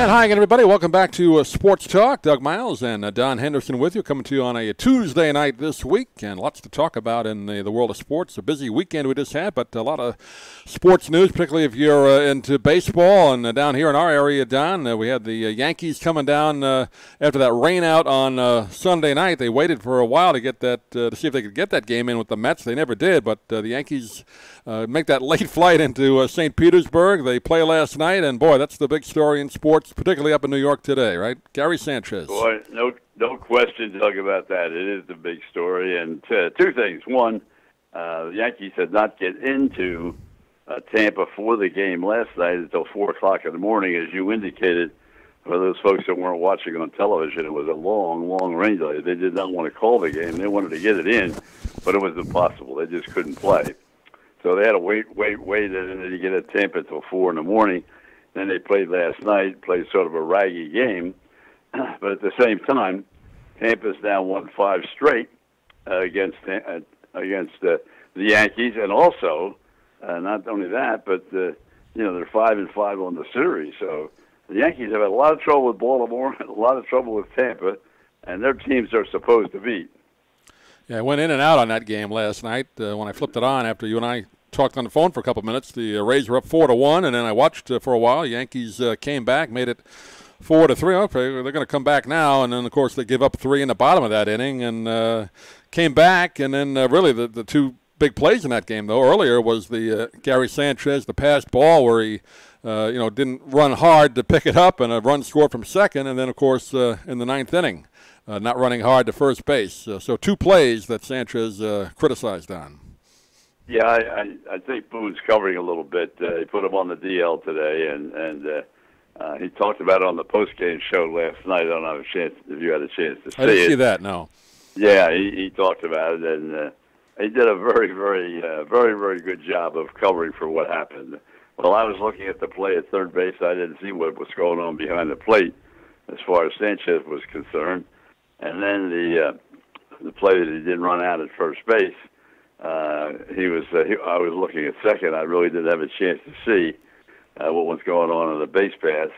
And hi again, everybody. Welcome back to Sports Talk. Doug Miles and Don Henderson with you, coming to you on a Tuesday night this week, and lots to talk about in the world of sports. A busy weekend we just had, but a lot of sports news, particularly if you're into baseball. And down here in our area, Don, we had the Yankees coming down after that rain out on Sunday night. They waited for a while to get that to see if they could get that game in with the Mets. They never did, but the Yankees make that late flight into St. Petersburg. They play last night, and boy, that's the big story in sports, particularly up in New York today, right? Gary Sanchez. Boy, no question, Doug, about that. It is the big story. And two things. One, the Yankees did not get into Tampa for the game last night until 4 o'clock in the morning, as you indicated. For those folks that weren't watching on television, it was a long, long rain delay. They did not want to call the game. They wanted to get it in, but it was impossible. They just couldn't play. So they had to wait, and then you get at Tampa until 4 in the morning. Then they played last night, played sort of a raggy game. But at the same time, Tampa's now won 5 straight against the Yankees. And also, not only that, but, they're 5-5 on the series. So the Yankees have had a lot of trouble with Baltimore, a lot of trouble with Tampa, and their teams are supposed to beat. Yeah, I went in and out on that game last night. When I flipped it on after you and I talked on the phone for a couple of minutes, the Rays were up 4-1, and then I watched for a while. Yankees came back, made it 4-3. Okay, they're going to come back now, and then of course they give up 3 in the bottom of that inning, and came back, and then really the two big plays in that game though earlier was the Gary Sanchez, the passed ball where he didn't run hard to pick it up, and a run scored from second, and then of course in the 9th inning, not running hard to first base. So 2 plays that Sanchez criticized on. Yeah, I think Boone's covering a little bit. He put him on the DL today, and he talked about it on the postgame show last night. I don't have a chance if you had a chance to see it. I didn't see that, no. Yeah, he talked about it, and he did a very, very good job of covering for what happened. Well, I was looking at the play at third base. I didn't see what was going on behind the plate as far as Sanchez was concerned. And then the play that he didn't run out at first base, I was looking at second. I really didn't have a chance to see what was going on the base pass.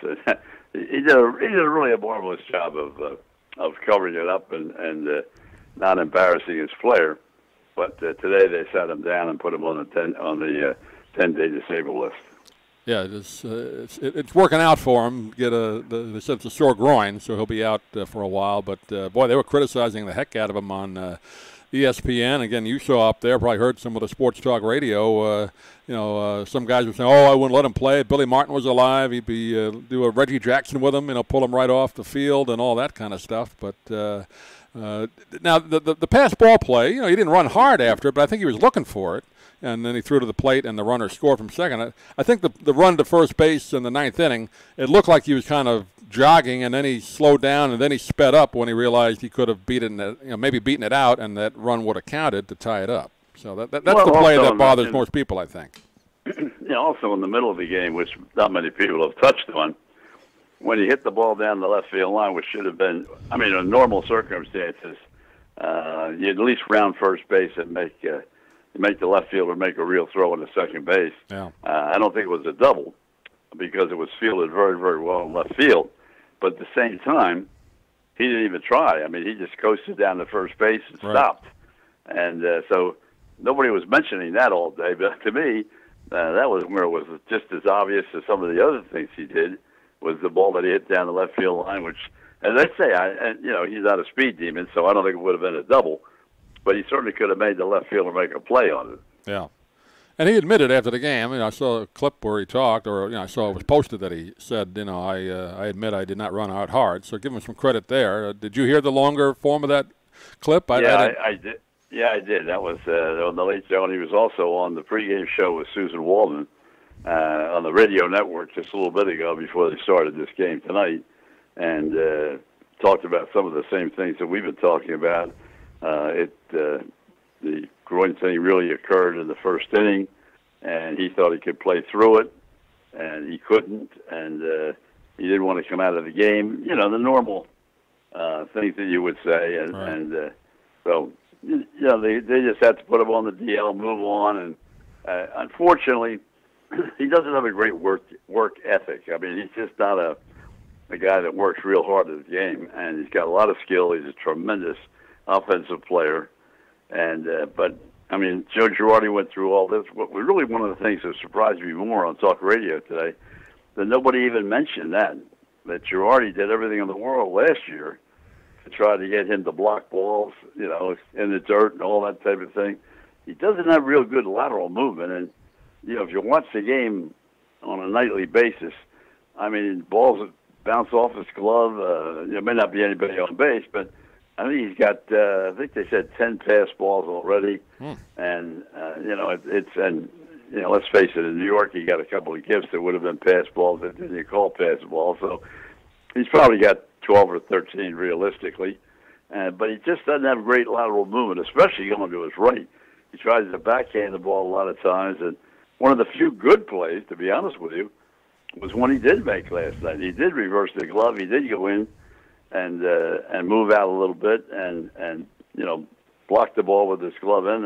he did a really marvelous job of covering it up and not embarrassing his player. But today they sat him down and put him on the 10-day disabled list. Yeah, it's working out for him. They said it's a sore groin, so he'll be out for a while. But boy, they were criticizing the heck out of him on ESPN. Again, you saw up there, probably heard some of the Sports Talk radio. Some guys were saying, "Oh, I wouldn't let him play. If Billy Martin was alive, he'd be do a Reggie Jackson with him, pull him right off the field and all that kind of stuff." But now the pass ball play, he didn't run hard after it, but I think he was looking for it. And then he threw to the plate, and the runner scored from second. I think the run to first base in the 9th inning, it looked like he was kind of jogging, and then he slowed down, and then he sped up when he realized he could have maybe beaten it out, and that run would have counted to tie it up. So that's the play that bothers most people, I think. Also in the middle of the game, which not many people have touched on, when he hit the ball down the left field line, which should have been, in normal circumstances, you'd at least round first base and make the left fielder make a real throw into second base. Yeah. I don't think it was a double because it was fielded very, very well in left field. But at the same time, he didn't even try. He just coasted down to first base and stopped. And so nobody was mentioning that all day. But to me, that was where it was just as obvious as some of the other things he did was the ball that he hit down the left field line, which, as I say, he's not a speed demon, so I don't think it would have been a double. But he certainly could have made the left fielder make a play on it. Yeah. And he admitted after the game, I saw a clip where he talked, or I saw it was posted that he said, I admit I did not run out hard. So give him some credit there. Did you hear the longer form of that clip? I did. Yeah, I did. That was on the Late Show, and he was also on the pregame show with Susan Walden on the radio network just a little bit ago before they started this game tonight, and talked about some of the same things that we've been talking about. The groin thing really occurred in the first inning, and he thought he could play through it, and he couldn't, and he didn't want to come out of the game. The normal things that you would say, and so they just had to put him on the DL, move on, and unfortunately, he doesn't have a great work ethic. He's just not a guy that works real hard at the game, and he's got a lot of skill. He's a tremendous offensive player, and but I mean, Joe Girardi went through all this. What really one of the things that surprised me more on talk radio today, that nobody even mentioned that Girardi did everything in the world last year to try to get him to block balls, you know, in the dirt and all that type of thing. He doesn't have real good lateral movement, and you know, if you watch the game on a nightly basis, I mean, balls bounce off his glove. There may not be anybody on base, but I think he's got. I think they said 10 pass balls already, and you know, and you know, let's face it, in New York, he got a couple of gifts that would have been pass balls that didn't call pass balls. So he's probably got 12 or 13 realistically, but he just doesn't have great lateral movement, especially going to his right. He tries to backhand the ball a lot of times, and one of the few good plays, to be honest with you, was one he did make last night. He did reverse the glove. He did go in and move out a little bit and you know, block the ball with his glove and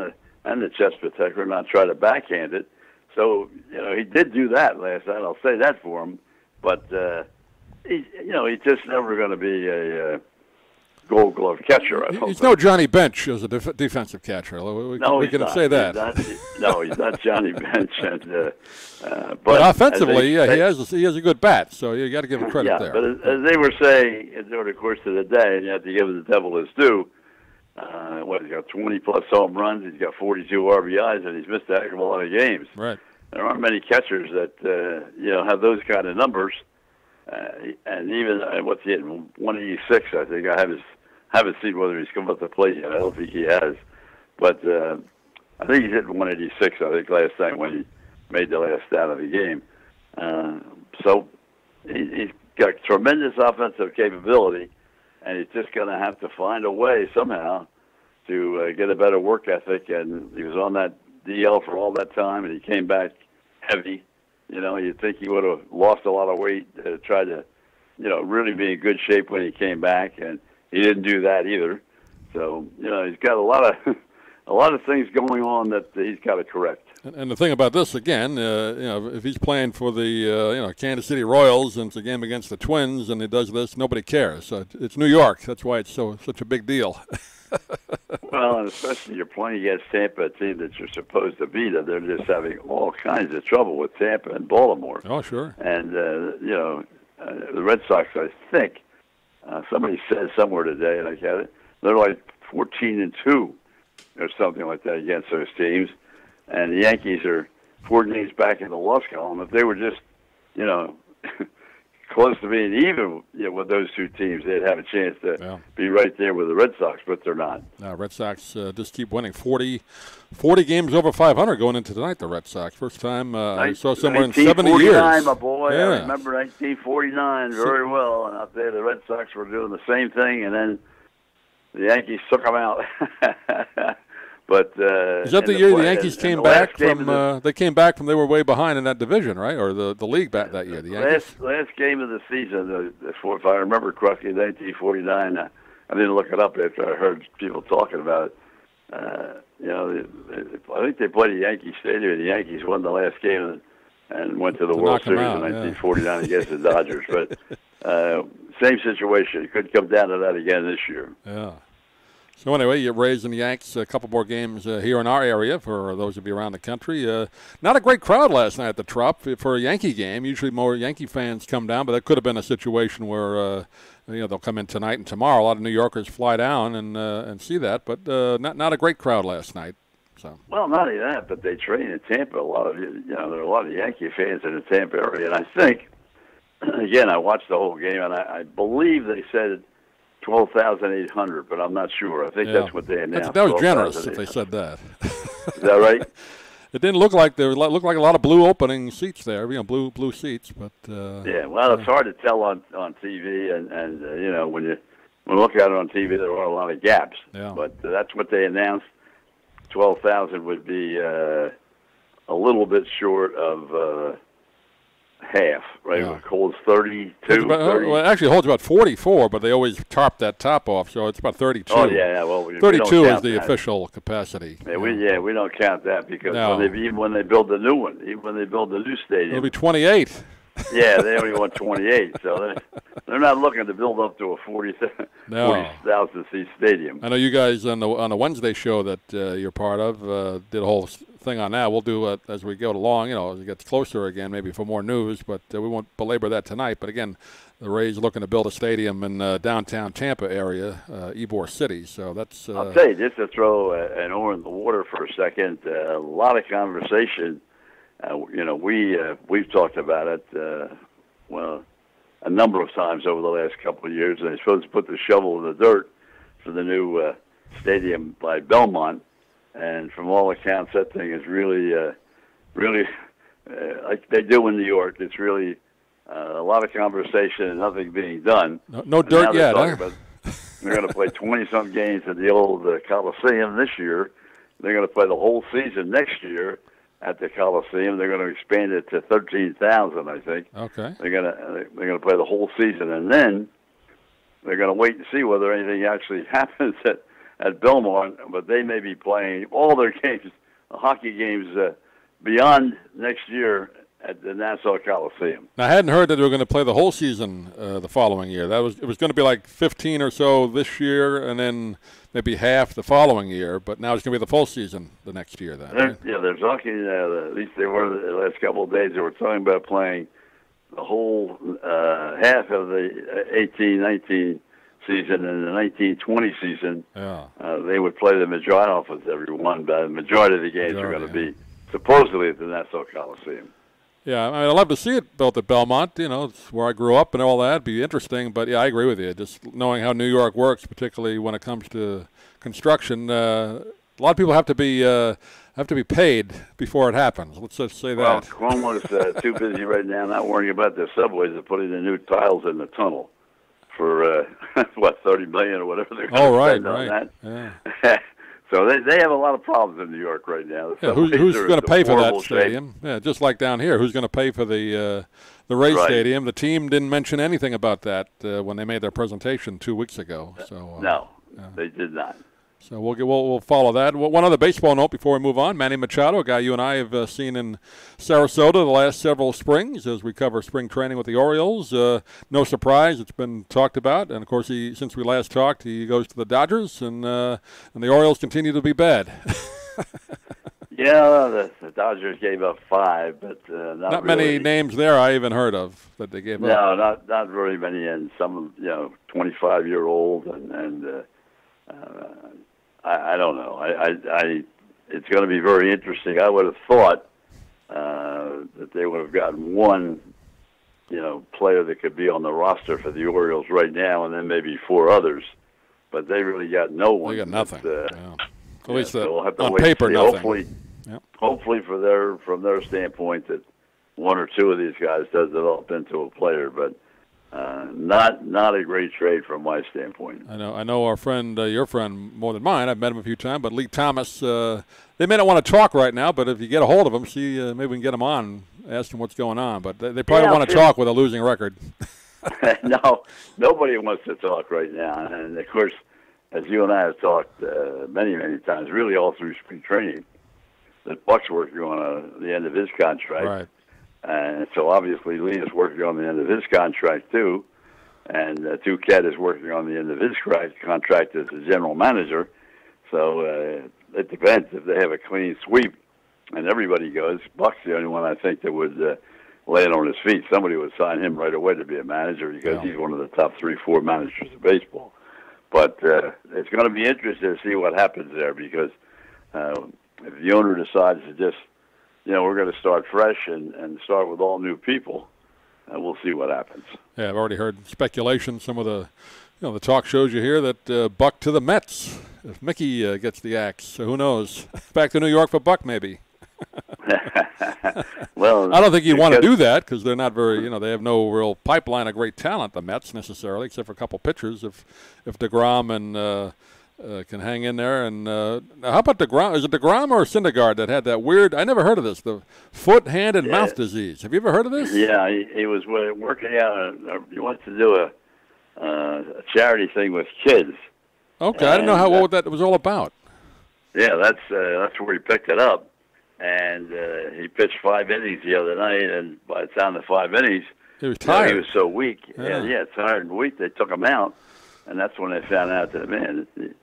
the chest protector, and not try to backhand it. So you know, he did do that last night. I'll say that for him. But he's just never going to be a Gold Glove catcher. He's no Johnny Bench as a defensive catcher. We can say that. He's not Johnny Bench. And, but offensively, he has a good bat, so you got to give him credit there. But as they were saying during the course of the day, and you have to give the devil his due. He's got 20-plus home runs. He's got 42 RBIs, and he's missed a heck of a lot of games. Right. There aren't many catchers that have those kind of numbers. And even what's he hitting? 186, I think. I haven't seen whether he's come up to plate yet. I don't think he has, but I think he's hitting 186. I think last night when he made the last stat of the game. So he's got tremendous offensive capability, and he's just going to have to find a way somehow to get a better work ethic. And he was on that DL for all that time, and he came back heavy. You know, you'd think he would have lost a lot of weight, tried to, you know, really be in good shape when he came back, and he didn't do that either. So, you know, he's got a lot of things going on that he's got to correct. And the thing about this, again, if he's playing for the, Kansas City Royals and it's a game against the Twins and he does this, nobody cares. So it's New York. That's why it's such a big deal. Well, and especially you're playing against Tampa, a team that you're supposed to beat, and they're just having all kinds of trouble with Tampa and Baltimore. Oh, sure. And, the Red Sox, I think, somebody said somewhere today, and I get it, they're like 14-2 or something like that against those teams. And the Yankees are 4 games back in the loss column. If they were just, close to being even with those two teams, they'd have a chance to be right there with the Red Sox, but they're not. Red Sox just keep winning. 40 games over 500 going into tonight, the Red Sox. First time I saw somewhere in 70 years. 1949, my boy. Yeah. I remember 1949 very well. And out there, the Red Sox were doing the same thing, and then the Yankees took them out. But is that the year the Yankees came back from? They came back from they were way behind in that division, right? Or the league back that year. The Yankees. Last game of the season, if I remember correctly, 1949. I didn't look it up after I heard people talking about it. I think they played at Yankee Stadium, and the Yankees won the last game and went to the World Series in 1949 against the Dodgers. But same situation. It could come down to that again this year. Yeah. So anyway, you're raising the Yanks a couple more games here in our area for those of you around the country. Not a great crowd last night at the Trop for a Yankee game. Usually more Yankee fans come down, but that could have been a situation where they'll come in tonight and tomorrow. A lot of New Yorkers fly down and see that, but not a great crowd last night. So. Well, not only that, but they train in Tampa. There are a lot of Yankee fans in the Tampa area, and I think, again, I watched the whole game, and I believe they said 12,800, but I'm not sure. I think that's what they announced. That was generous if they said that. Is that right? It didn't look like there looked like a lot of blue opening seats there, blue seats, but it's hard to tell on TV, and when you look at it on TV, there are a lot of gaps. Yeah. But that's what they announced. 12,000 would be a little bit short of half, right? Yeah. It holds 32. Well, it actually holds about 44, but they always tarp that top off, so it's about 32. Oh, yeah. Well, 32 is the official capacity. Yeah, we don't count that because when they build the new one, even when they build the new stadium, it'll be 28. Yeah, they only want 28, so they're not looking to build up to a 40,000 seat stadium. I know you guys on the Wednesday show that you're part of did a whole thing on that. We'll do it as we go along, as it gets closer again, maybe for more news, but we won't belabor that tonight. But again, the Rays looking to build a stadium in downtown Tampa area, Ybor City. So that's. I'll tell you, just to throw an oar in the water for a second, a lot of conversation. We've talked about it, a number of times over the last couple of years. And they're supposed to put the shovel in the dirt for the new stadium by Belmont. And from all accounts, that thing is really like they do in New York. It's really a lot of conversation and nothing being done. No dirt yet, huh? They're going to play 20-some games at the old Coliseum this year. They're going to play the whole season next year at the Coliseum. They're going to expand it to 13,000, I think. Okay. They're going to play the whole season, and then they're going to wait and see whether anything actually happens at Belmont. But they may be playing all their games, hockey games, beyond next year at the Nassau Coliseum. Now, I hadn't heard that they were going to play the whole season the following year. It was going to be like 15 or so this year, and then maybe half the following year. But now it's going to be the full season the next year. Then, right? Yeah, they're talking. At least they were the last couple of days. They were talking about playing the whole half of the 18-19 season and the 19-20 season. Yeah. They would play the majority. I don't know if it's every one, but the majority of the games are going to be supposedly at the Nassau Coliseum. Yeah, I mean, I'd love to see it built at Belmont. It's where I grew up and all that. It'd be interesting. But, yeah, I agree with you. Just knowing how New York works, particularly when it comes to construction, a lot of people have to be paid before it happing. Let's just say that. Well, Cuomo's too busy right now not worrying about the subways and putting the new tiles in the tunnel for, $30 million or whatever they're going to spend on that. Yeah. So they have a lot of problems in New York right now. Yeah, who's going to pay for that stadium? Yeah, just like down here, who's going to pay for the Rays Stadium? The team didn't mention anything about that when they made their presentation 2 weeks ago. So no, they did not. So we'll follow that. One other baseball note before we move on. Manny Machado, a guy you and I have seen in Sarasota the last several springs as we cover spring training with the Orioles. No surprise, it's been talked about. And, of course, since we last talked, he goes to the Dodgers, and the Orioles continue to be bad. Yeah, the Dodgers gave up 5, but not really many names there I even heard of that they gave up. No, not very many, and some 25-year-old, and I don't know. It's going to be very interesting. I would have thought that they would have gotten one, player that could be on the roster for the Orioles right now, and then maybe 4 others. But they really got no one. They got nothing. At least so we'll have to on wait paper, nothing. Yep. Hopefully, from their standpoint, that 1 or 2 of these guys does develop into a player, but. Not a great trade from my standpoint. I know our friend, your friend more than mine. I've met him a few times, but Lee Thomas. They may not want to talk right now, but if you get a hold of him, see maybe we can get him on, ask him what's going on. But they probably want to talk with a losing record. No, nobody wants to talk right now. And of course, as you and I have talked many times, really all through spring training, that Buck's working on the end of his contract. Right. And so obviously Lee is working on the end of his contract too, and Touquette is working on the end of his contract as a general manager. So it depends if they have a clean sweep and everybody goes. Buck's the only one I think that would land on his feet. Somebody would sign him right away to be a manager because he's one of the top 3-4 managers of baseball. But it's going to be interesting to see what happens there because if the owner decides to just we're going to start fresh and start with all new people. And we'll see what happens. Yeah, I've already heard speculation. Some of the, the talk shows you hear that Buck to the Mets if Mickey gets the axe. So who knows? Back to New York for Buck, maybe. Well, I don't think you'd want to do that because they're not very. They have no real pipeline of great talent. The Mets necessarily, except for a couple pitchers. If DeGrom and can hang in there. And how about DeGrom? Is it DeGrom or Syndergaard that had that weird, I never heard of this, the foot, hand, and mouth disease. Have you ever heard of this? Yeah, he was working out. He wants to do a charity thing with kids. Okay, I didn't know what that was all about. Yeah, that's where he picked it up. And he pitched 5 innings the other night, and by the time the 5 innings, He was You know, tired. he was so weak. Yeah. Yeah, tired and weak. They took him out, and that's when they found out that, man, you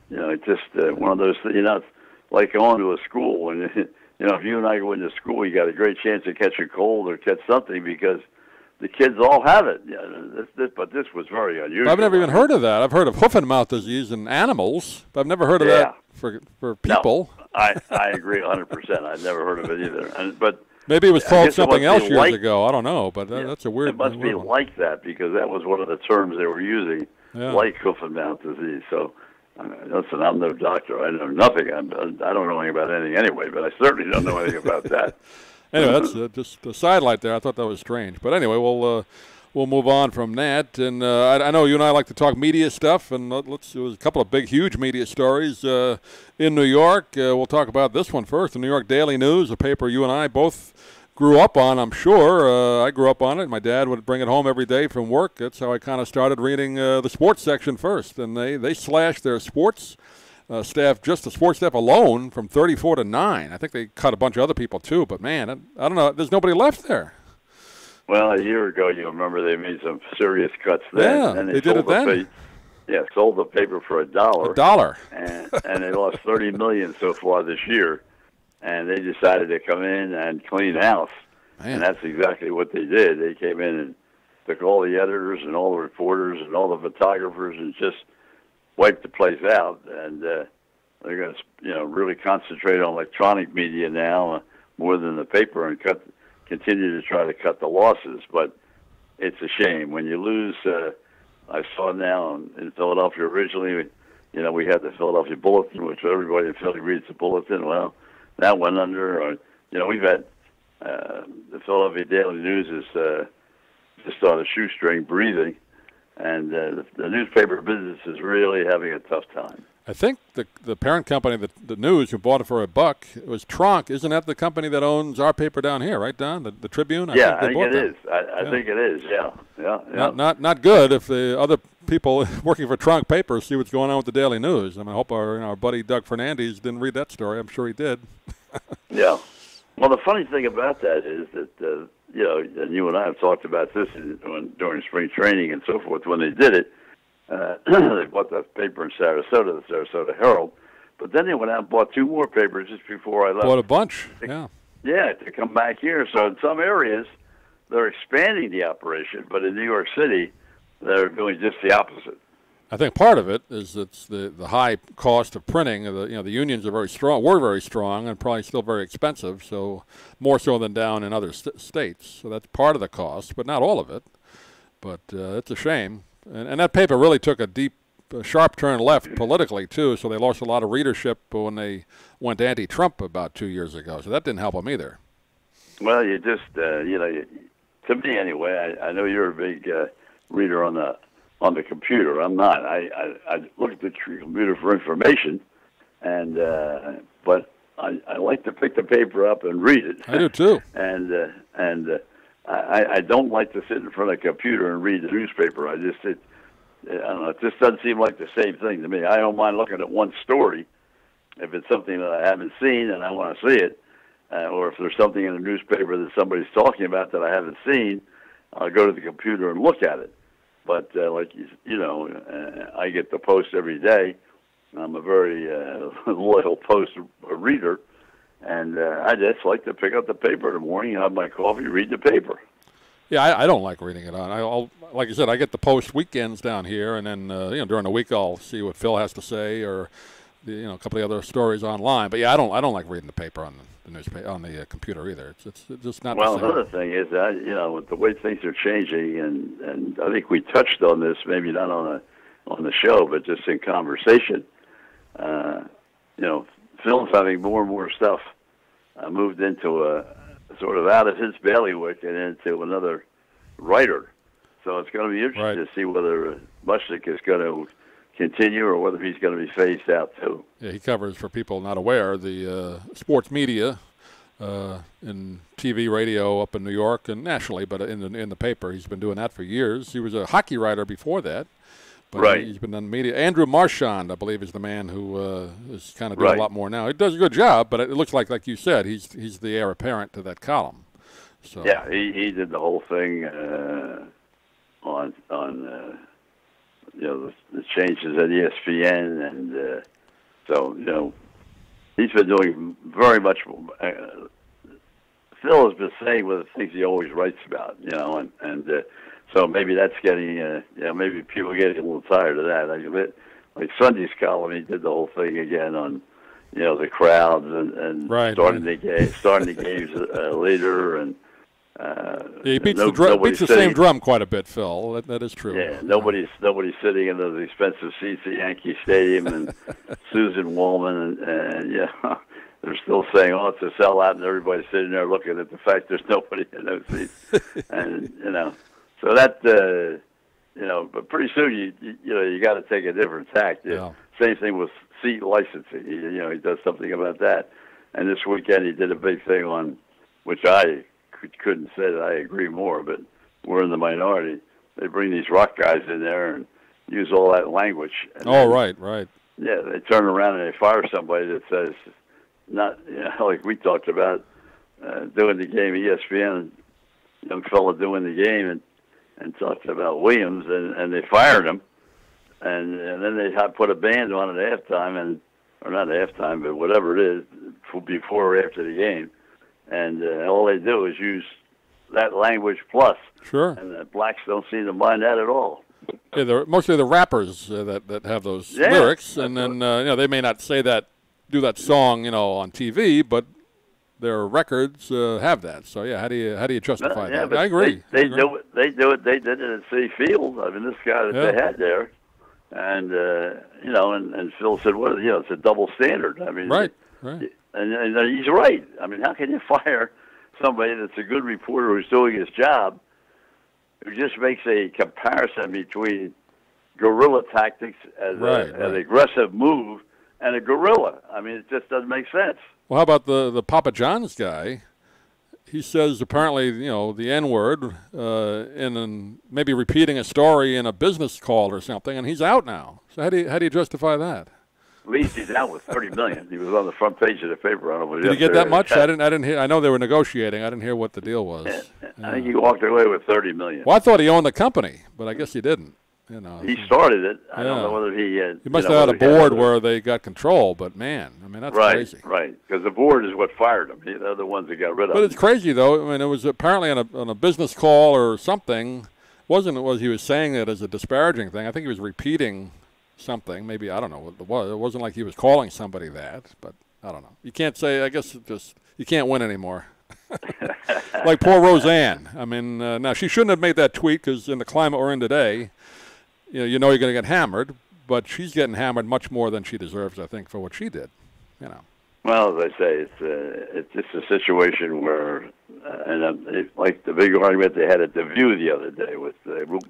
know, it's just one of those things. You know, it's like going to a school, and you know, if you and I go into school, you got a great chance to catch a cold or catch something because the kids all have it. Yeah, but this was very unusual. I've never even heard of that. I've heard of hoof and mouth disease in animals, but I've never heard of that for people. No, I agree 100%. I've never heard of it either. But maybe it was called something else years ago. I don't know, but that's a weird. It must be like that because that was one of the terms they were using, like hoof and mouth disease. So, listen, I'm no doctor. I know nothing. I don't know anything about anything anyway, but I certainly don't know anything about that. Anyway, that's just the sidelight there. I thought that was strange, but anyway, we'll move on from that. And I know you and I like to talk media stuff, and there was a couple of big, huge media stories in New York. We'll talk about this one first. The New York Daily News, a paper you and I both grew up on, I'm sure. I grew up on it. My dad would bring it home every day from work. That's how I kind of started reading the sports section first. And they slashed their sports staff, just the sports staff alone, from 34 to 9. I think they cut a bunch of other people too, but man, I don't know. There's nobody left there. Well, a year ago, you remember they made some serious cuts then. Yeah, and they did it then. Sold the paper for $1. $1. And they lost $30 million so far this year. And they decided to come in and clean house. Man. And that's exactly what they did. They came in and took all the editors and all the reporters and all the photographers and just wiped the place out. And they're going to, really concentrate on electronic media now more than the paper and continue to try to cut the losses. But it's a shame when you lose. I saw now in Philadelphia originally, we had the Philadelphia Bulletin, which everybody in Philly reads the Bulletin. Well, that went under. We've had the Philadelphia Daily News is just on a shoestring breathing, and the newspaper business is really having a tough time. I think the parent company, the News, who bought it for $1, was Tronc. Isn't that the company that owns our paper down here, right, Don? The Tribune? I think it is. I think it is. Yeah. Not good if the other people working for Tronc Paper see what's going on with the Daily News. I hope our buddy Doug Fernandez didn't read that story. I'm sure he did. Yeah. Well, the funny thing about that is that and you and I have talked about this during spring training and so forth when they did it. They bought the paper in Sarasota, the Sarasota Herald, but then they went out and bought 2 more papers just before I left. Bought a bunch, yeah. Yeah, to come back here. So in some areas, they're expanding the operation, but in New York City, they're doing just the opposite. I think part of it is it's the high cost of printing. The unions are were very strong, and probably still very expensive. So more so than down in other states. So that's part of the cost, but not all of it. But it's a shame. And that paper really took a sharp turn left politically, too, so they lost a lot of readership when they went anti-Trump about 2 years ago. So that didn't help them either. Well, you just, to me anyway, I know you're a big reader on the computer. I'm not. I look at the computer for information, and but I like to pick the paper up and read it. I do, too. and I don't like to sit in front of a computer and read the newspaper. I don't know. It just doesn't seem like the same thing to me. I don't mind looking at one story if it's something that I haven't seen and I want to see it, or if there's something in the newspaper that somebody's talking about that I haven't seen, I'll go to the computer and look at it. But I get the Post every day. I'm a very loyal Post reader. And I just like to pick up the paper in the morning, have my coffee, read the paper. Yeah, I don't like reading it on. Like I said, I get the Post weekends down here, and then during the week I'll see what Phil has to say, or a couple of other stories online. But yeah, I don't like reading the paper on the newspaper on the computer either. It's just not. Well, the same. Another thing is that with the way things are changing, and I think we touched on this, maybe not on the show, but just in conversation. Phil's having more and more stuff moved into a sort of out of his bailiwick and into another writer. So it's going to be interesting to see whether Mushnick is going to continue or whether he's going to be phased out too. Yeah, he covers, for people not aware, the sports media in TV, radio up in New York and nationally, but in the paper. He's been doing that for years. He was a hockey writer before that. But right. He's been on media. Andrew Marchand, I believe, is the man who is kind of doing a lot more now. He does a good job, but it looks like you said, he's the heir apparent to that column. So yeah, he did the whole thing on the changes at ESPN, and so he's been doing very much. Phil has been saying one of the things he always writes about, and so maybe that's getting, maybe people are getting a little tired of that. Like Sunday's column, he did the whole thing again on, the crowds and right, starting the games later, and he beats the same drum quite a bit, Phil. That is true. Yeah, nobody's sitting in those expensive seats at Yankee Stadium, and Susan Wallman, and they're still saying, "Oh, it's a sellout," and everybody's sitting there looking at the fact there's nobody in those seats, and so that but pretty soon you got to take a different tact. Yeah. Same thing with seat licensing. He does something about that, and this weekend he did a big thing on, which I couldn't say that I agree more, but we're in the minority. They bring these rock guys in there and use all that language. And right. Yeah, they turn around and they fire somebody that says, not like we talked about doing the game, ESPN, young fella doing the game, and talked about Williams, and they fired him, and then they put a band on at halftime, or not halftime, but whatever it is, before or after the game. And all they do is use that language plus. Sure. And the blacks don't seem to mind that at all. Yeah, they're mostly the rappers that have those lyrics, and then they may not do that song on TV, but their records have that. So how do you justify that? I agree. They do it. They did it at Citi Field. I mean, this guy that they had there, and and Phil said, "What? It's a double standard." I mean, right. And he's right. I mean, how can you fire somebody that's a good reporter who's doing his job, who just makes a comparison between guerrilla tactics as an aggressive move and a gorilla? I mean, it just doesn't make sense. Well, how about the Papa John's guy? He says apparently, the N-word, in maybe repeating a story in a business call or something, and he's out now. So how do you justify that? At least he's out with $30 million. He was on the front page of the paper on it. Did he get that much? I didn't hear. I know they were negotiating. I didn't hear what the deal was. I think he walked away with $30 million. Well, I thought he owned the company, but I guess he didn't. He started it. I don't know whether he. He must have had a board where they got control. But man, I mean that's crazy. Right, because the board is what fired him. They're the ones that got rid of him. But it's crazy though. I mean, it was apparently on a business call or something. Wasn't he was saying it as a disparaging thing? I think he was repeating something. Maybe I don't know what it was. It wasn't like he was calling somebody that. But I don't know. You can't say. I guess you can't win anymore. Like poor Roseanne. I mean, now she shouldn't have made that tweet because in the climate we're in today. You're going to get hammered, but she's getting hammered much more than she deserves, I think, for what she did. Well, as I say, it's just a situation where, like the big argument they had at the View the other day with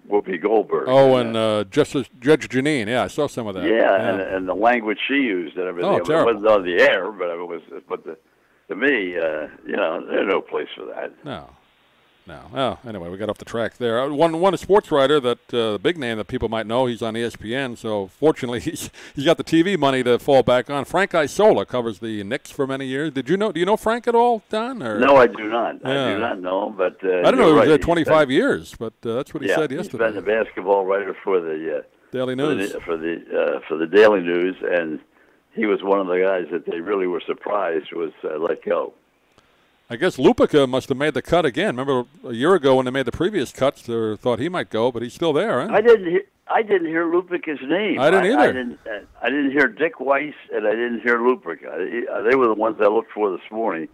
Whoopi Goldberg. Oh, and Judge Janine. Yeah, I saw some of that. Yeah. And the language she used and everything. Oh, terrible. It wasn't on the air, but it was. But to me, there's no place for that. No. Well, anyway, we got off the track there. One sports writer that big name that people might know. He's on ESPN, so fortunately he's got the TV money to fall back on. Frank Isola covers the Knicks for many years. Do you know Frank at all, Don? Or? No, I do not. Yeah. I do not know him, but I don't know. He was there 25 years, but that's what he said yesterday. He's been the basketball writer for the Daily News for the Daily News, and he was one of the guys that they really were surprised was let go. I guess Lupica must have made the cut again. Remember a year ago when they made the previous cuts, they thought he might go, but he's still there. Huh? I didn't hear Lupica's name. I didn't either. I didn't hear Dick Weiss, and I didn't hear Lupica. They were the ones I looked for this morning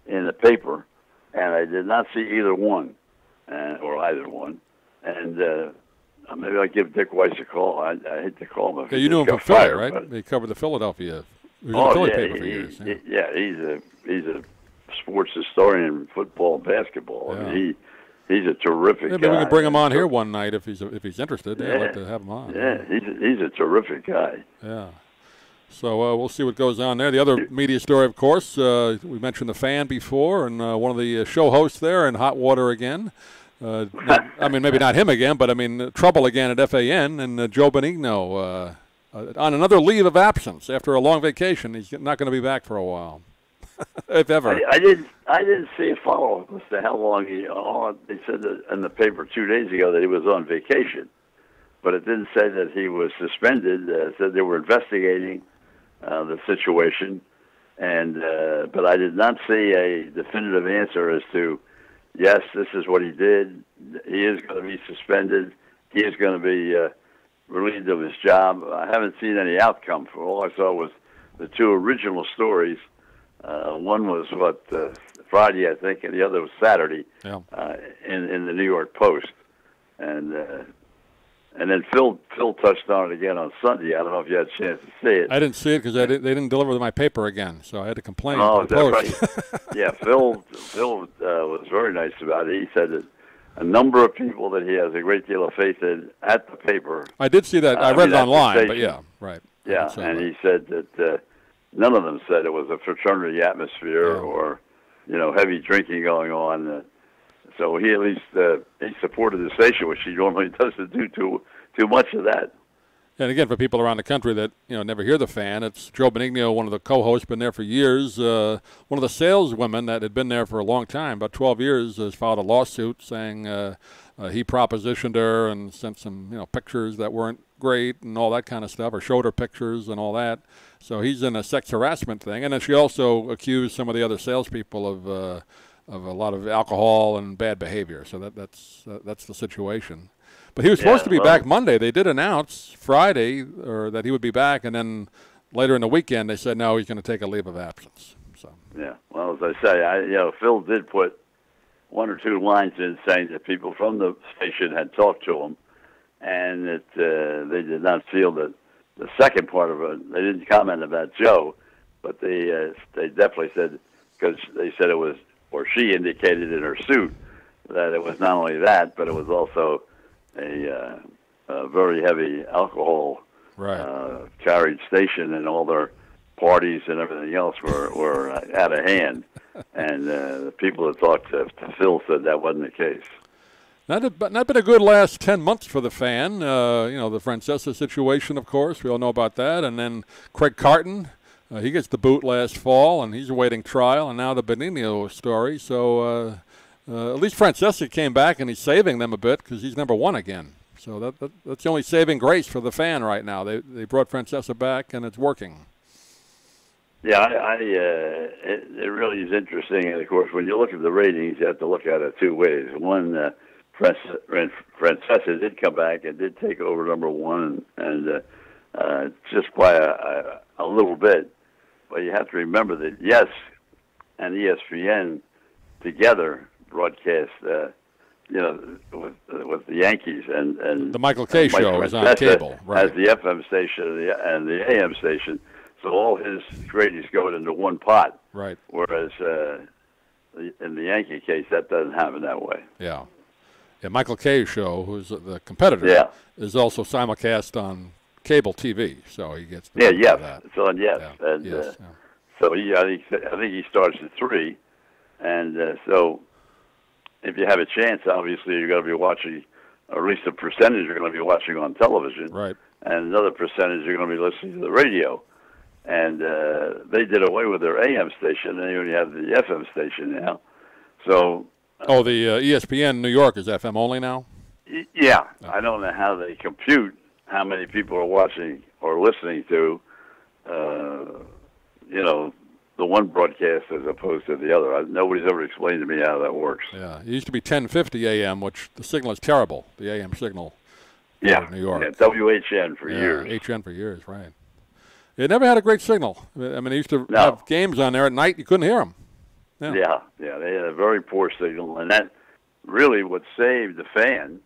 in the paper, and I did not see either one, or either one. And maybe I'll give Dick Weiss a call. I hate to call him. Yeah, you knew him from Philly, right? He covered the Philadelphia. He was in the Philly paper for years. Yeah, he's a sports historian in football and basketball. Yeah. I mean, he's a terrific guy. Maybe we can bring him on here one night if he's interested. I'd like to have him on. Yeah, he's a terrific guy. Yeah. So we'll see what goes on there. The other media story, of course, we mentioned the Fan before, and one of the show hosts there in hot water again. I mean, maybe not him again, but I mean, trouble again at FAN, and Joe Benigno on another leave of absence after a long vacation. He's not going to be back for a while. if ever. I didn't see a follow-up as to how long he. Oh, they said that in the paper 2 days ago that he was on vacation, but it didn't say that he was suspended. It said they were investigating the situation, and but I did not see a definitive answer as to yes, this is what he did. He is going to be suspended. He is going to be relieved of his job. I haven't seen any outcome. All I saw was the two original stories. One was Friday, I think, and the other was Saturday. Yeah. In the New York Post, and then Phil touched on it again on Sunday. I don't know if you had a chance to see it. I didn't see it because they didn't deliver my paper again, so I had to complain. Oh, to the is that Post. right? Yeah, Phil was very nice about it. He said that a number of people that he has a great deal of faith in at the paper. I did see that. I read it online, but yeah, right. Yeah, and he said that none of them said it was a fraternity atmosphere or, heavy drinking going on. So he at least he supported the station, which he normally doesn't do too much of that. And again, for people around the country that never hear the Fan, it's Joe Benigno, one of the co-hosts, been there for years. One of the saleswomen that had been there for a long time, about 12 years, has filed a lawsuit saying he propositioned her and sent some pictures that weren't great and all that kind of stuff, or showed her pictures and all that. So he's in a sex harassment thing. And then she also accused some of the other salespeople of a lot of alcohol and bad behavior. So that's the situation. But he was supposed to be back Monday. They did announce Friday that he would be back, and then later in the weekend they said no, he's going to take a leave of absence. So yeah, well, as I say, Phil did put one or two lines in saying that people from the station had talked to him, and that they did not feel that the second part of it. They didn't comment about Joe, but they definitely said, because they said it was, or she indicated in her suit that it was not only that, but it was also a very heavy alcohol carried station, and all their parties and everything else were out of hand. And the people that talked to Phil said that wasn't the case. Not been a good last 10 months for the Fan. The Francesa situation, of course, we all know about that. And then Craig Carton, he gets the boot last fall, and he's awaiting trial. And now the Benigno story. So at least Francesa came back, and he's saving them a bit because he's number one again. So that's the only saving grace for the Fan right now. They brought Francesa back, and it's working. Yeah, it really is interesting. And, of course, when you look at the ratings, you have to look at it two ways. One, Francesa did come back and did take over number one, and just by a little bit. But you have to remember that Yes and ESPN together broadcast, with the Yankees and the Michael Kay show is on cable, right? As the FM station and the AM station, so all his ratings go into one pot, right? Whereas in the Yankee case, that doesn't happen that way. Yeah. Yeah, Michael Kay show, who's the competitor, is also simulcast on cable TV, so he gets the that. It's on Yes, yeah. And so I think he starts at 3, and so if you have a chance, obviously you're going to be watching, or at least a percentage you're going to be watching on television, right? And another percentage you're going to be listening to the radio, and they did away with their AM station, and they only have the FM station now, so. The ESPN New York is FM only now? Yeah. Oh. I don't know how they compute how many people are watching or listening to, the one broadcast as opposed to the other. Nobody's ever explained to me how that works. Yeah. It used to be 1050 AM, which the signal is terrible, the AM signal in New York. Yeah, WHN for years. HN for years, right. It never had a great signal. I mean, they used to have games on there at night. You couldn't hear them. Yeah, they had a very poor signal, and that really what saved the Fan.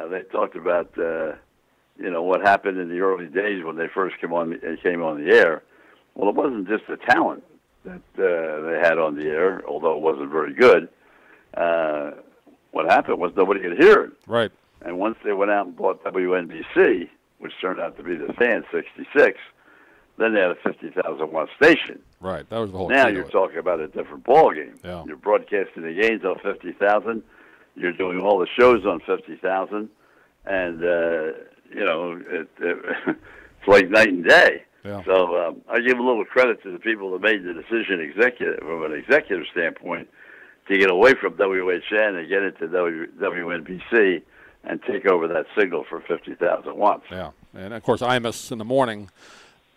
They talked about, what happened in the early days when they first came on the air. Well, it wasn't just the talent that they had on the air, although it wasn't very good. What happened was nobody could hear it. Right. And once they went out and bought WNBC, which turned out to be the Fan 66, then they had a 50,000-watt station. Right, that was the whole. Now you're talking about a different ballgame. Yeah. You're broadcasting the games on 50,000. You're doing all the shows on 50,000, and it's like night and day. Yeah. So I give a little credit to the people that made the decision from an executive standpoint to get away from WHN and get into WNBC and take over that signal for 50,000 watts. Yeah, and of course Imus in the morning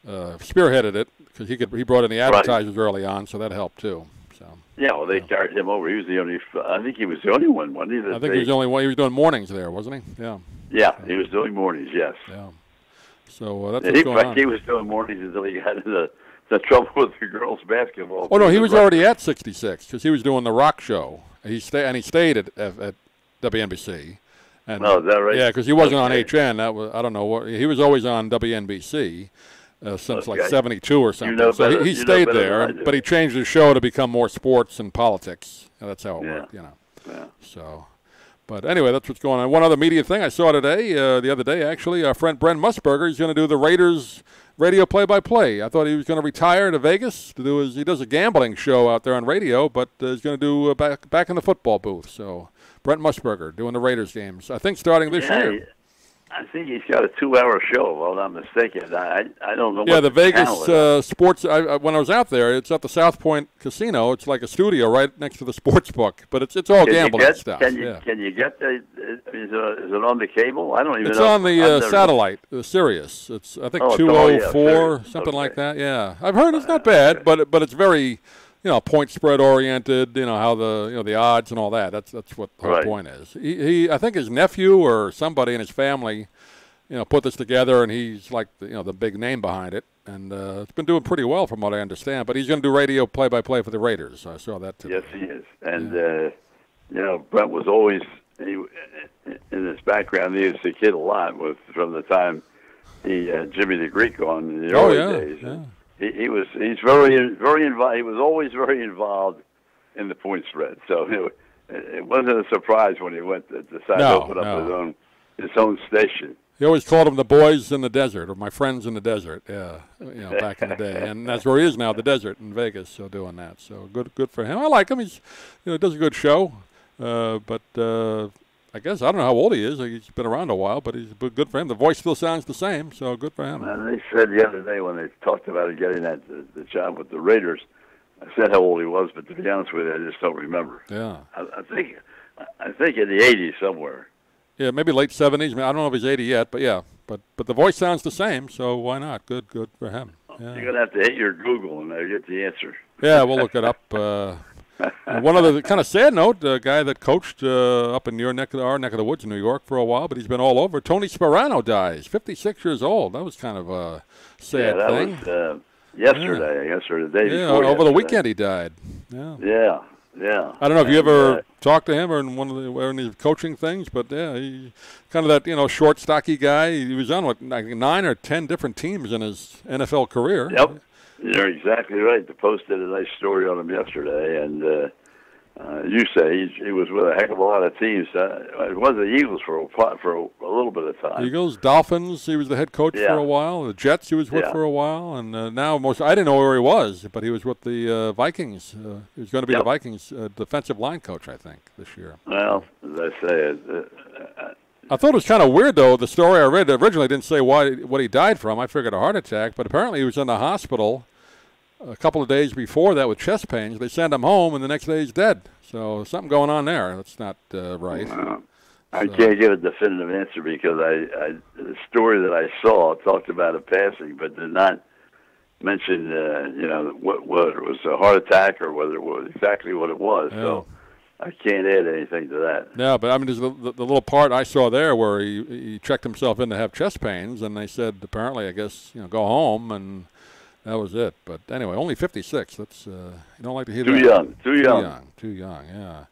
spearheaded it because he brought in the advertisers early on, so that helped too. So yeah, well, they carried him over. He was the only. I think he was the only one. Wasn't he? I think he was the only one. He was doing mornings there, wasn't he? Yeah. Yeah, he was doing mornings. Yes. Yeah. So that's what's going on. He was doing mornings until he got into the trouble with the girls' basketball. Oh no, he was already at 66 because he was doing the rock show. He stayed at WNBC. And, oh, is that right? Yeah, because he wasn't on HN. That was I don't know what he was always on WNBC since like '72 or something. So he stayed there, but he changed his show to become more sports and politics. That's how it worked, you know. Yeah. So, but anyway, that's what's going on. One other media thing I saw today, the other day actually, our friend Brent Musburger is going to do the Raiders radio play-by-play. I thought he was going to retire to Vegas to do he does a gambling show out there on radio, but he's going to do back in the football booth. So. Brent Musburger doing the Raiders games, I think, starting this year. I think he's got a 2-hour show, if I'm not mistaken. I don't know. Yeah, the Vegas sports. When I was out there, it's at the South Point Casino. It's like a studio right next to the sports book, but it's all gambling stuff. Can you get is it on the cable? I don't even know. It's on the satellite, the Sirius. It's I think 204, something like that. Yeah, I've heard it's not bad, but it's very. Point spread oriented. How the odds and all that. That's what the whole point is. He I think his nephew or somebody in his family, put this together, and he's like the big name behind it, and it's been doing pretty well from what I understand. But he's going to do radio play-by-play for the Raiders. I saw that today. Yes, he is, and Brent was always in his background. He was a kid a lot from the time Jimmy the Greek on in the early days. Yeah. He's very involved. He was always very involved in the point spread. So it wasn't a surprise when he went to decide to open up his own station. He always called them the boys in the desert or my friends in the desert. Yeah, back in the day, and that's where he is now, the desert in Vegas. So doing that, so good for him. I like him. He's does a good show, but. I guess I don't know how old he is. He's been around a while, but he's good for him. The voice still sounds the same, so good for him. And they said the other day when they talked about getting the job with the Raiders, I said how old he was, but to be honest with you, I just don't remember. Yeah, I think in the 80s somewhere. Yeah, maybe late 70s. I don't know if he's 80 yet, but yeah, but the voice sounds the same, so why not? Good for him. Yeah. You're gonna have to hit your Google and get the answer. Yeah, we'll look it up. One other kind of sad note, a guy that coached up in our neck of the woods in New York for a while, but he's been all over. Tony Sperano dies, 56 years old. That was kind of a sad thing. That was yesterday, I guess, or the day before. Over the weekend he died. Yeah. I don't know if you ever talked to him or in one of these coaching things, but yeah, he kind of that short, stocky guy. He was on 9 or 10 different teams in his NFL career. Yep. You're exactly right. The Post did a nice story on him yesterday, and you say he was with a heck of a lot of teams. It was the Eagles for a little bit of time. Eagles, Dolphins. He was the head coach for a while. The Jets he was with for a while, and now I didn't know where he was, but he was with the Vikings. He was going to be the Vikings defensive line coach, I think, this year. Well, as I say, I thought it was kind of weird, though. The story I read originally didn't say what he died from. I figured a heart attack, but apparently he was in the hospital a couple of days before that with chest pains. They sent him home, and the next day he's dead. So something going on there. That's not right. I can't give a definitive answer because the story that I saw talked about a passing, but did not mention whether it was a heart attack or whether it was exactly what it was. Yeah. So I can't add anything to that. Yeah, but I mean, there's the little part I saw there where he checked himself in to have chest pains, and they said apparently, I guess, go home, and that was it. But anyway, only 56. That's you don't like to hear that. Too young. Yeah.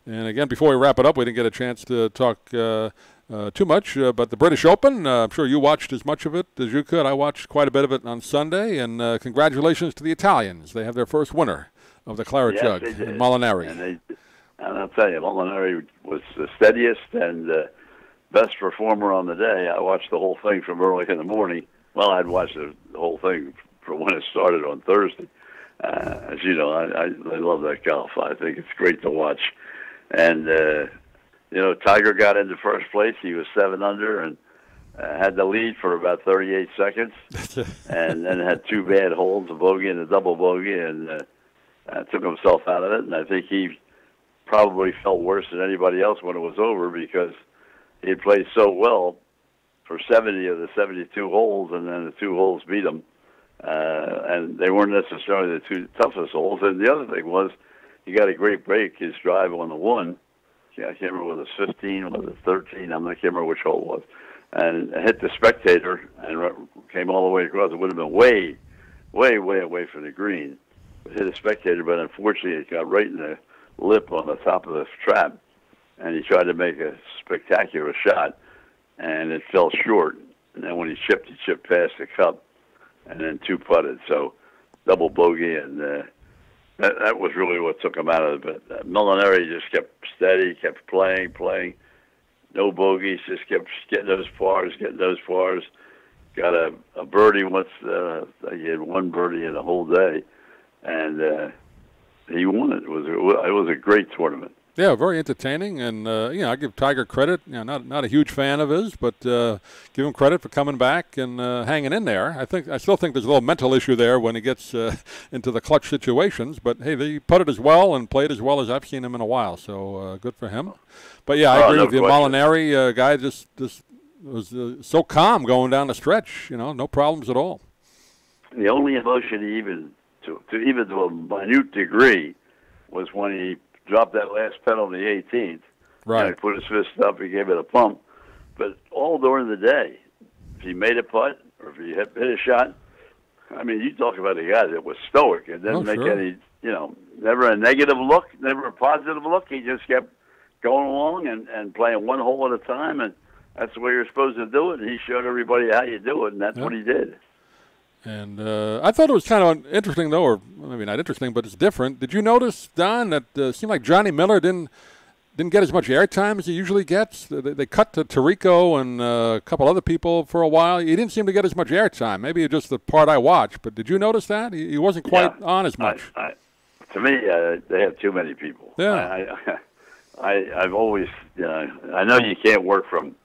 And again, before we wrap it up, we didn't get a chance to talk too much, but the British Open. I'm sure you watched as much of it as you could. I watched quite a bit of it on Sunday, and congratulations to the Italians. They have their first winner of the Claret Jug in Molinari. And I'll tell you, Molinari was the steadiest and best performer on the day. I watched the whole thing from early in the morning. Well, I'd watched the whole thing from when it started on Thursday. As you know, I love that golf. I think it's great to watch. And, Tiger got into first place. He was 7 under, and had the lead for about 38 seconds, and then had two bad holds, a bogey and a double bogey, and took himself out of it. And I think he probably felt worse than anybody else when it was over because he had played so well for 70 of the 72 holes, and then the two holes beat him. And they weren't necessarily the two toughest holes. And the other thing was he got a great break, his drive on the one. I can't remember whether it was 15, whether it was 13. I can't remember which hole it was. And hit the spectator and came all the way across. It would have been way, way, way away from the green. It hit a spectator, but unfortunately it got right in the lip on the top of the trap. And he tried to make a spectacular shot, and it fell short. And then when he chipped past the cup, and then two putted. So double bogey, and that was really what took him out of it. But Molinari just kept steady, kept playing. No bogeys, just kept getting those pars. Got a birdie once. He had one birdie in the whole day, and he won it. It was a great tournament. Yeah, very entertaining, and I give Tiger credit. Not a huge fan of his, but give him credit for coming back and hanging in there. I still think there's a little mental issue there when he gets into the clutch situations. But hey, he putted as well and played as well as I've seen him in a while. So good for him. But yeah, I agree with you. Molinari guy just was so calm going down the stretch. No problems at all. The only emotion even to a minute degree was when he dropped that last penalty, 18th. Right. And he put his fist up, he gave it a pump. But all during the day, if he made a putt or if he hit a shot, I mean, you talk about a guy that was stoic and didn't make any, never a negative look, never a positive look. He just kept going along and playing one hole at a time, and that's the way you're supposed to do it. And he showed everybody how you do it, and that's what he did. And I thought it was kind of interesting, though, or maybe not interesting, but it's different. Did you notice, Don, that it seemed like Johnny Miller didn't get as much airtime as he usually gets? They cut to Tirico and a couple other people for a while. He didn't seem to get as much airtime. Maybe it's just the part I watched, but did you notice that? He wasn't quite on as much. To me, they have too many people. Yeah. I've always, I know you can't work from,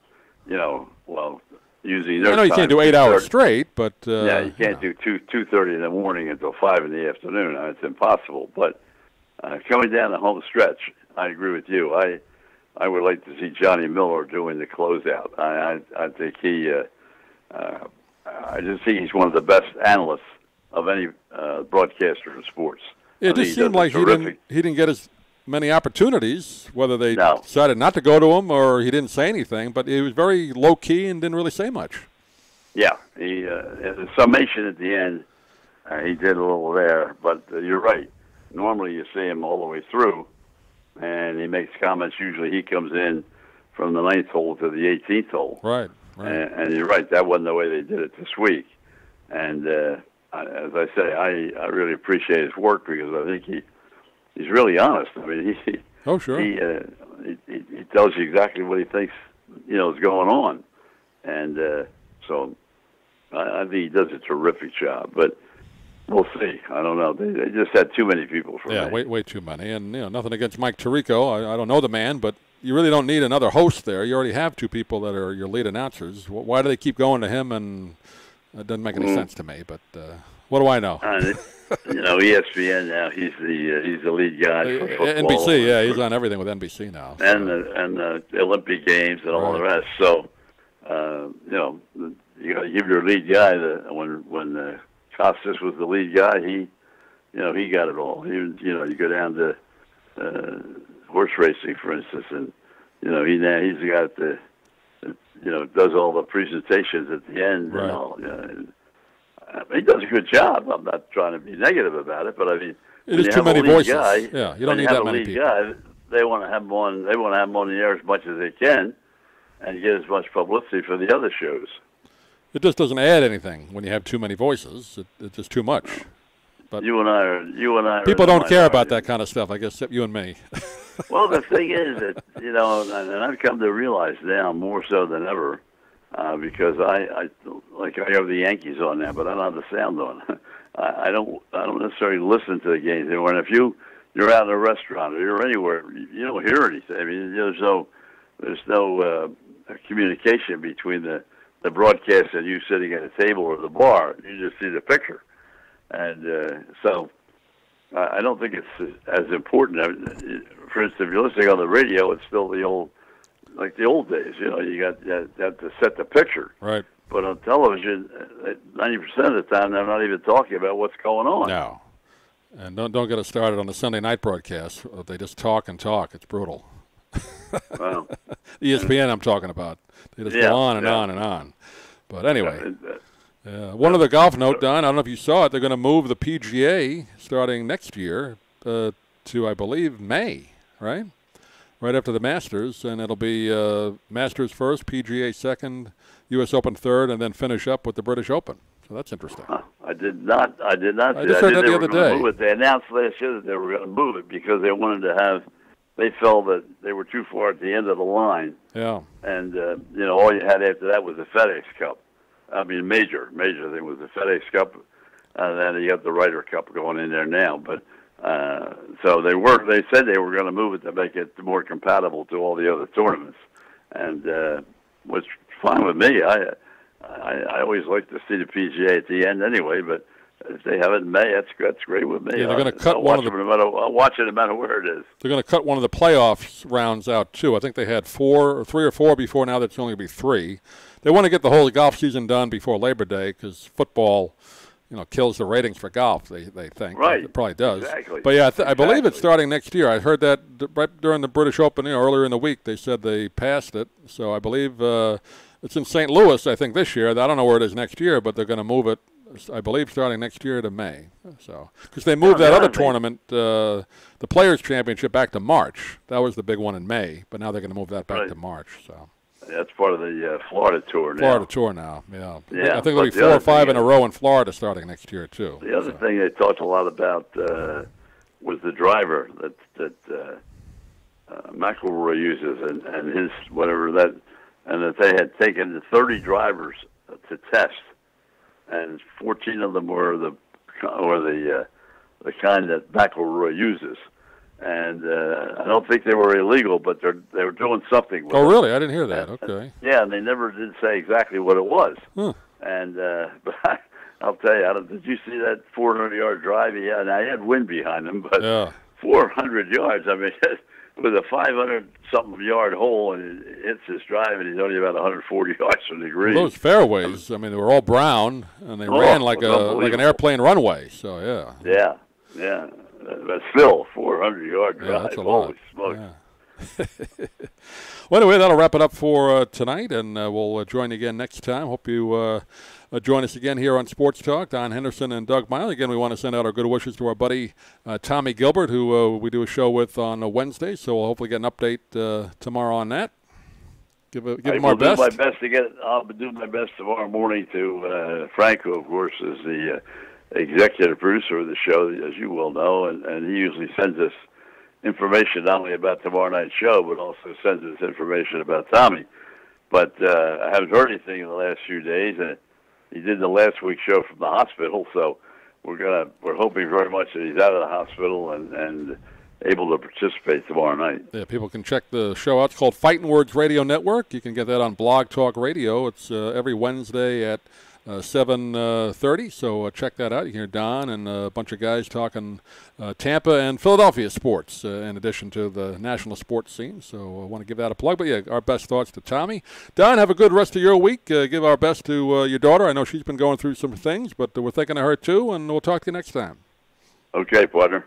using their I know you can't do 8 hours straight, but you can't do 2:30 in the morning until 5 in the afternoon. It's impossible. But coming down the home stretch, I agree with you. I would like to see Johnny Miller doing the closeout. I think I just think he's one of the best analysts of any broadcaster in sports. It just seemed like he didn't get as many opportunities, whether they decided not to go to him or he didn't say anything, but he was very low-key and didn't really say much. Yeah, the summation at the end, he did a little there, but you're right. Normally you see him all the way through, and he makes comments. Usually he comes in from the 9th hole to the 18th hole. Right. And you're right, that wasn't the way they did it this week. And as I say, I really appreciate his work because I think he's really honest. I mean, he tells you exactly what he thinks, is going on, and so I think he does a terrific job. But we'll see. I don't know. They just had too many people for me. way too many. And nothing against Mike Tirico. I don't know the man, but you really don't need another host there. You already have two people that are your lead announcers. Why do they keep going to him? And it doesn't make any sense to me. But what do I know? ESPN now. He's the lead guy for football. NBC, yeah, he's on everything with NBC now. So. And the Olympic Games and all the rest. So, you got to give your lead guy when Costas was the lead guy. He got it all. You go down to horse racing, for instance, and he's the guy that does all the presentations at the end and all. He does a good job. I'm not trying to be negative about it, but I mean, it is too many voices. You don't need that many people. Guy, they want to have him on. They want to have him on the air as much as they can, and get as much publicity for the other shows. It just doesn't add anything when you have too many voices. It's just too much. But you and I. People don't care about that kind of stuff, I guess, except you and me. Well, the thing is that and I've come to realize now more so than ever. Because I have the Yankees on now, but I don't have the sound on. I don't necessarily listen to the games anymore. And if you're out in a restaurant or you're anywhere, you don't hear anything. I mean, there's no communication between the the broadcast of you sitting at a table or the bar. You just see the picture. And so I don't think it's as important. For instance, if you're listening on the radio, it's still the old days. You know, you have to set the picture. Right. But on television, 90% of the time, they're not even talking about what's going on. No. And don't get us started on the Sunday night broadcast. They just talk and talk. It's brutal. Well, ESPN I'm talking about. They just go on and on and on. But anyway, one other golf note, Don, I don't know if you saw it. They're going to move the PGA starting next year to, I believe, May, right? Right after the Masters. And it'll be Masters first, PGA second, U.S. Open third, and then finish up with the British Open. So that's interesting. I did not. I just heard that the other day. They announced last year that they were going to move it because they wanted to have. They felt that they were too far at the end of the line. Yeah. And all you had after that was the FedEx Cup. I mean, major thing was the FedEx Cup, and then you got the Ryder Cup going in there now. But so they said they were going to move it to make it more compatible to all the other tournaments, and was fine with me. I always like to see the PGA at the end anyway, but if they have it in May, that's great with me. Yeah, they're going to cut one of the. I'll watch it no matter where it is. They're going to cut one of the playoffs rounds out too. I think they had 3 or 4 before. Now that's only going to be 3. They want to get the whole golf season done before Labor Day because football, kills the ratings for golf. They think right. It probably does. Exactly. But yeah, I believe it's starting next year. I heard that right during the British Open earlier in the week. They said they passed it. So I believe it's in St. Louis. I think this year. I don't know where it is next year, but they're going to move it. I believe starting next year to May. So because they moved that other tournament, the Players Championship, back to March. That was the big one in May, but now they're going to move that back to March. So that's part of the Florida tour now. Florida tour now, yeah. I think there'll be 4 or 5 in a row in Florida starting next year too. The other thing they talked a lot about was the driver that McIlroy uses and his whatever that, and that they had taken the 30 drivers to test. And 14 of them were the kind that McIlroy uses, and I don't think they were illegal, but they were doing something with Oh, really? I didn't hear that. Okay. Yeah, and they never did say exactly what it was. Huh. And but I'll tell you, did you see that 400-yard drive? Yeah, and I had wind behind him, but 400 yards. I mean, with a 500-something yard hole, and it hits his drive, and he's only about 140 yards from the green. Well, those fairways, I mean, they were all brown, and they ran like an airplane runway. So yeah. But still, 400-yard drive. Yeah, that's a Holy lot. smokes. Yeah. Well, anyway, that'll wrap it up for tonight, and we'll join you again next time. Hope you join us again here on Sports Talk. Don Henderson and Doug Miley. Again, we want to send out our good wishes to our buddy Tommy Gilbert, who we do a show with on a Wednesday, so we'll hopefully get an update tomorrow on that. Give him our best. I'll do my best tomorrow morning to Franco, of course, is the executive producer of the show, as you well know, and he usually sends us information not only about tomorrow night's show, but also sends us information about Tommy. But I haven't heard anything in the last few days, and he did the last week's show from the hospital, so we're hoping very much that he's out of the hospital and able to participate tomorrow night. Yeah, people can check the show out. It's called Fighting Words Radio Network. You can get that on Blog Talk Radio. It's every Wednesday at 7:30, so check that out. You can hear Don and a bunch of guys talking Tampa and Philadelphia sports in addition to the national sports scene, so I want to give that a plug. But yeah, our best thoughts to Tommy. Don, have a good rest of your week. Give our best to your daughter. I know she's been going through some things, but we're thinking of her too, and we'll talk to you next time. Okay, partner.